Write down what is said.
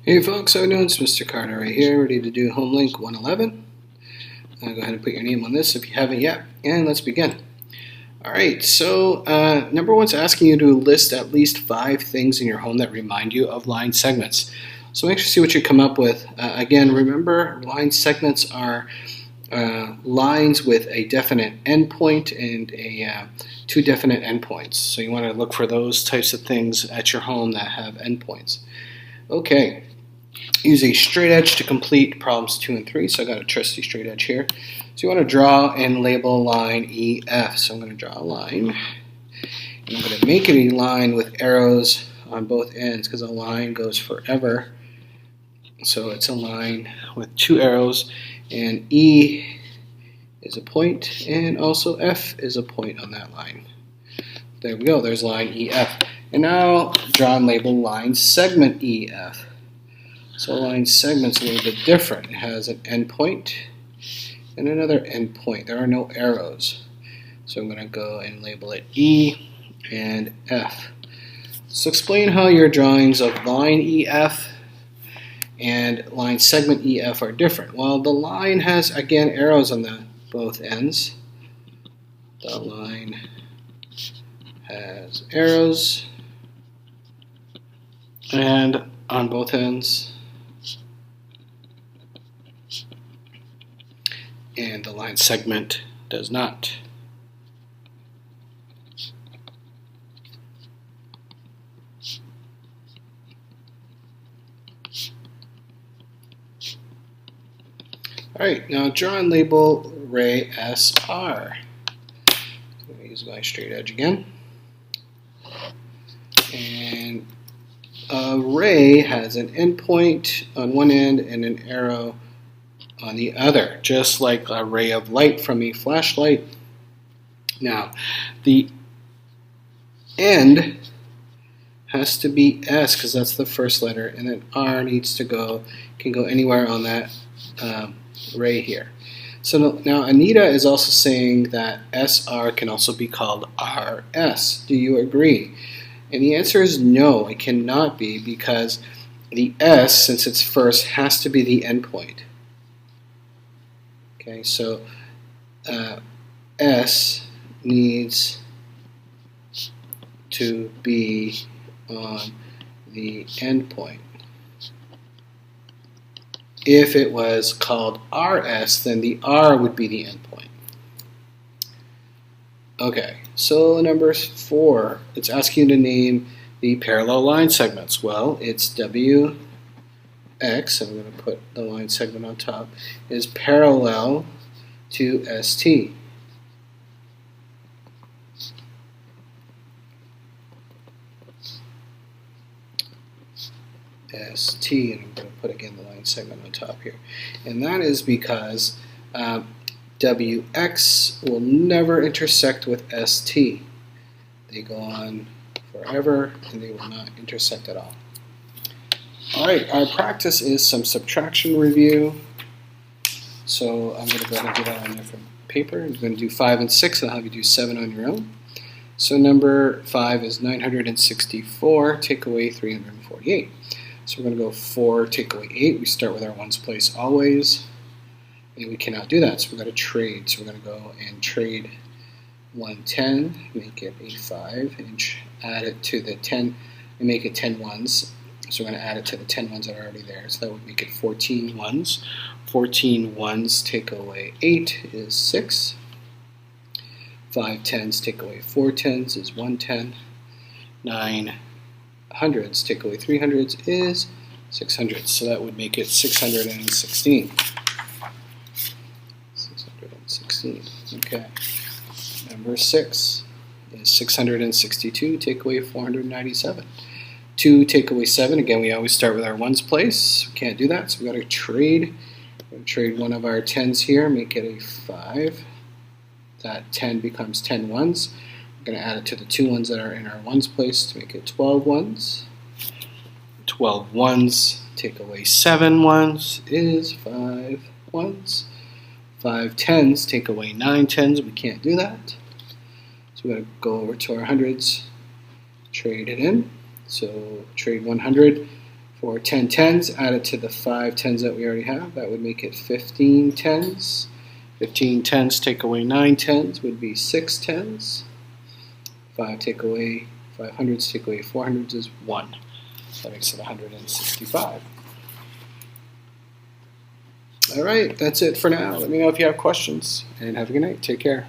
Hey folks, how are you doing? It's Mr. Carter right here, ready to do HomeLink 111. Go ahead and put your name on this if you haven't yet, and let's begin. Alright, so number one's asking you to list at least 5 things in your home that remind you of line segments. So make sure to see what you come up with. Again, remember, line segments are lines with a definite endpoint and two definite endpoints. So you want to look for those types of things at your home that have endpoints. Okay. Use a straight edge to complete problems 2 and 3. So I got a trusty straight edge here. So you want to draw and label line EF. So I'm going to draw a line. And I'm going to make it a line with arrows on both ends because a line goes forever. So it's a line with 2 arrows. And E is a point. And also F is a point on that line. There we go. There's line EF. And now draw and label line segment EF. So line segment's a little bit different. It has an endpoint and another endpoint. There are no arrows. So I'm going to go and label it E and F. So explain how your drawings of line EF and line segment EF are different. Well, the line has, again, arrows on both ends. The line has arrows and on both ends. And the line segment does not. Alright, now draw and label ray SR. I'm going to use my straight edge again. And a ray has an endpoint on one end and an arrow on the other, just like a ray of light from a flashlight. Now, the end has to be S because that's the first letter, and then R can go anywhere on that ray here. So now Anita is also saying that SR can also be called RS. Do you agree? And the answer is no, it cannot be, because the S, since it's first, has to be the endpoint. Okay, so S needs to be on the endpoint. If it was called RS, then the R would be the endpoint. Okay, so number 4, it's asking you to name the parallel line segments. Well, it's WX, I'm going to put the line segment on top, is parallel to ST. ST, and I'm going to put again the line segment on top here. And that is because WX will never intersect with ST. They go on forever and they will not intersect at all. Alright, our practice is some subtraction review. So I'm going to go ahead and do that on a different paper. I'm going to do 5 and 6. I'll have you do 7 on your own. So number 5 is 964, take away 348. So we're going to go 4, take away 8. We start with our ones place always. And we cannot do that, so we're going to trade. So we're going to go and trade 110, make it a 5, and add it to the 10, and make it 10 ones. So we're going to add it to the 10 ones that are already there. So that would make it 14 ones. 14 ones take away 8 is 6. 5 tens take away 4 tens is 110. 9 hundreds take away 3 hundreds is 600. So that would make it 616. 616. Okay. Number 6 is 662. Take away 497. 2 take away 7. Again, we always start with our ones place. We can't do that, so we got to trade. We're going to trade one of our 10s here, make it a 5. That 10 becomes 10 ones. We're going to add it to the 2 ones that are in our ones place to make it 12 ones. 12 ones take away 7 ones is 5 ones. 5 tens take away 9 tens. We can't do that. So we're going to go over to our hundreds, trade it in. So trade 100 For 10 tens added to the 5 tens that we already have, that would make it 15 tens. 15 tens take away 9 tens would be 6 tens. 5 take away 5 hundreds, take away 4 hundreds is 1. That makes it 165. All right, that's it for now. Let me know if you have questions, and have a good night. Take care.